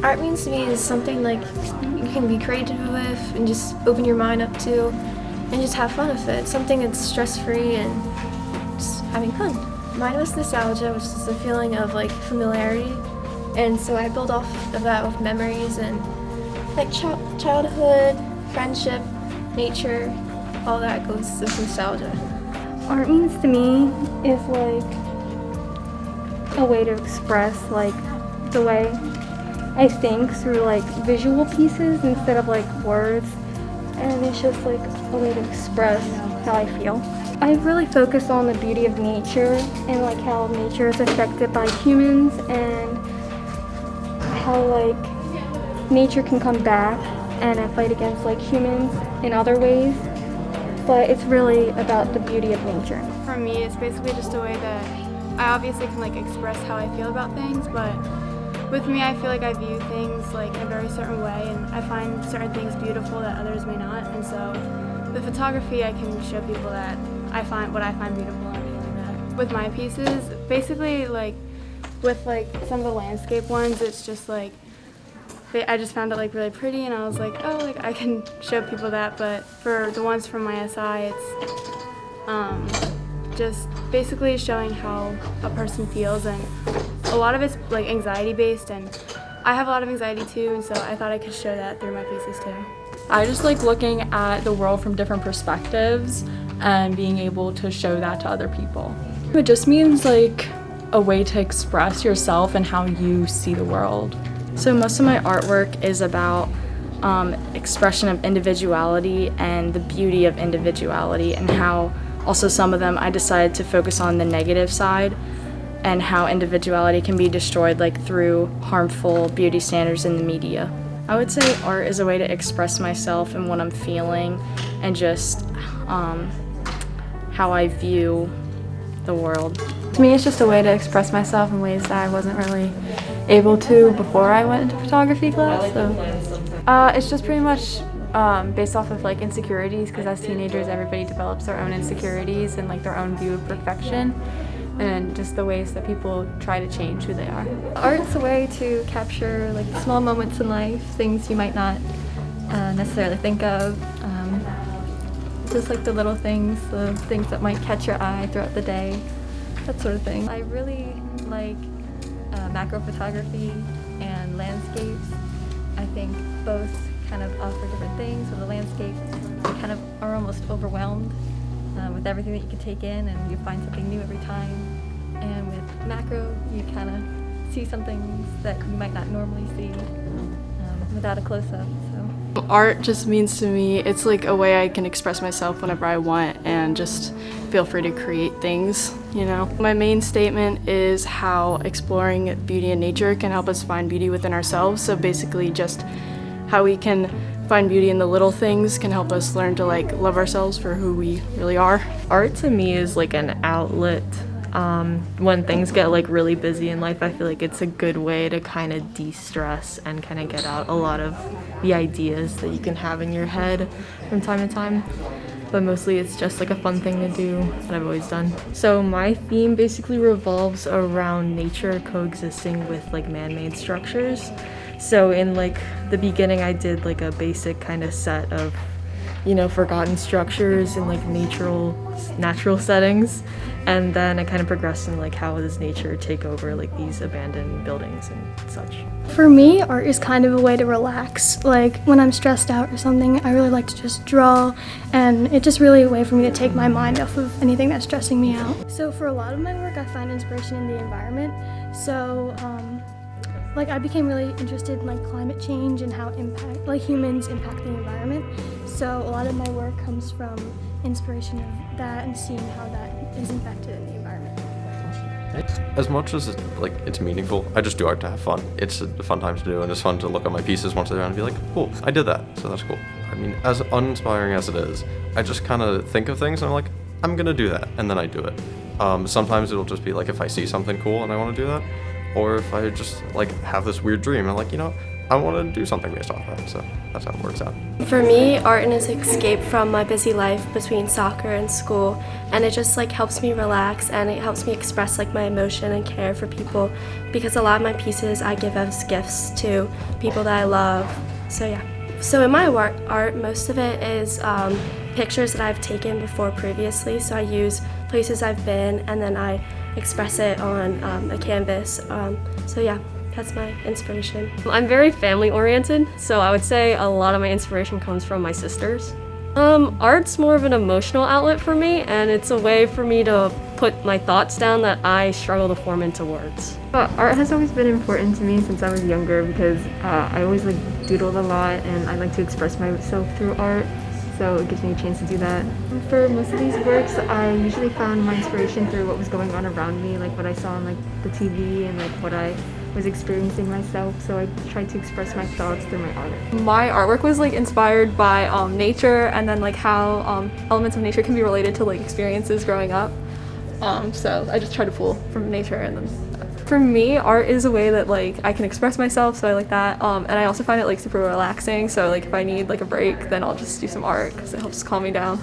Art means to me is something like you can be creative with and just open your mind up to and just have fun with it. Something that's stress-free and just having fun. Mine was nostalgia, which is the feeling of like familiarity. And so I build off of that with memories and like childhood, friendship, nature, all that goes with nostalgia. Art means to me is like a way to express like the way I think through like visual pieces instead of like words, and it's just like a way to express how I feel. I really focus on the beauty of nature and like how nature is affected by humans and how like nature can come back and fight against like humans in other ways, but it's really about the beauty of nature. For me, it's basically just a way that I obviously can like express how I feel about things, but with me, I feel like I view things like in a very certain way, and I find certain things beautiful that others may not. And so, with photography, I can show people that I find what I find beautiful and things like that. With my pieces, basically, like with like some of the landscape ones, it's just like I just found it like really pretty, and I was like, oh, like I can show people that. But for the ones from my SI, it's just basically showing how a person feels, and a lot of it's like anxiety based, and I have a lot of anxiety too, and so I thought I could show that through my pieces too. I just like looking at the world from different perspectives and being able to show that to other people. It just means like a way to express yourself and how you see the world. So most of my artwork is about expression of individuality and the beauty of individuality, and how also some of them I decided to focus on the negative side and how individuality can be destroyed like through harmful beauty standards in the media. I would say art is a way to express myself and what I'm feeling and just how I view the world. To me, it's just a way to express myself in ways that I wasn't really able to before I went into photography class. So it's just pretty much based off of like insecurities, because as teenagers everybody develops their own insecurities and like their own view of perfection, and just the ways that people try to change who they are. Art's a way to capture like small moments in life, things you might not necessarily think of. Just like the little things, the things that might catch your eye throughout the day, that sort of thing. I really like macro photography and landscapes. I think both kind of offer different things. So the landscapes, you kind of are almost overwhelmed with everything that you can take in, and you find something new every time. And with macro, you kind of see some things that you might not normally see without a close-up. Art just means to me, it's like a way I can express myself whenever I want and just feel free to create things, you know. My main statement is how exploring beauty in nature can help us find beauty within ourselves. So basically just how we can find beauty in the little things can help us learn to like love ourselves for who we really are. Art to me is like an outlet. When things get like really busy in life, I feel like it's a good way to kind of de-stress and kind of get out a lot of the ideas that you can have in your head from time to time. But mostly it's just like a fun thing to do that I've always done. So my theme basically revolves around nature coexisting with like man-made structures. So in like the beginning I did like a basic kind of set of, you know, forgotten structures in like natural settings, and then I kind of progressed in like how does nature take over like these abandoned buildings and such. For me, art is kind of a way to relax. Like when I'm stressed out or something, I really like to just draw, and it's just really a way for me to take my mind off of anything that's stressing me out. So for a lot of my work, I find inspiration in the environment. So like I became really interested in like climate change and how humans impact the environment. So a lot of my work comes from inspiration of that and seeing how that is impacted in the environment. As much as it's meaningful, I just do art to have fun. It's a fun time to do, and it's fun to look at my pieces once they're done and be like, cool, I did that, so that's cool. I mean, as uninspiring as it is, I just kind of think of things and I'm like, I'm gonna do that, and then I do it. Sometimes it'll just be like if I see something cool and I want to do that, or if I just like have this weird dream, I'm like, you know, I want to do something based off that. So that's how it works out. For me, art is an escape from my busy life between soccer and school, and it just like helps me relax, and it helps me express like my emotion and care for people, because a lot of my pieces I give as gifts to people that I love. So yeah. So in my art, most of it is pictures that I've taken before previously. So I use places I've been, and then I express it on a canvas. So yeah. That's my inspiration. I'm very family oriented, so I would say a lot of my inspiration comes from my sisters. Art's more of an emotional outlet for me, and it's a way for me to put my thoughts down that I struggle to form into words. Art has always been important to me since I was younger because I always like doodled a lot and I like to express myself through art, so it gives me a chance to do that. For most of these works, I usually found my inspiration through what was going on around me, like what I saw on like the TV and like what I was experiencing myself, so I tried to express my thoughts through my art. My artwork was like inspired by nature, and then like how elements of nature can be related to like experiences growing up. So I just try to pull from nature, and then for me, art is a way that like I can express myself, so I like that. And I also find it like super relaxing, so like if I need like a break, then I'll just do some art because it helps calm me down.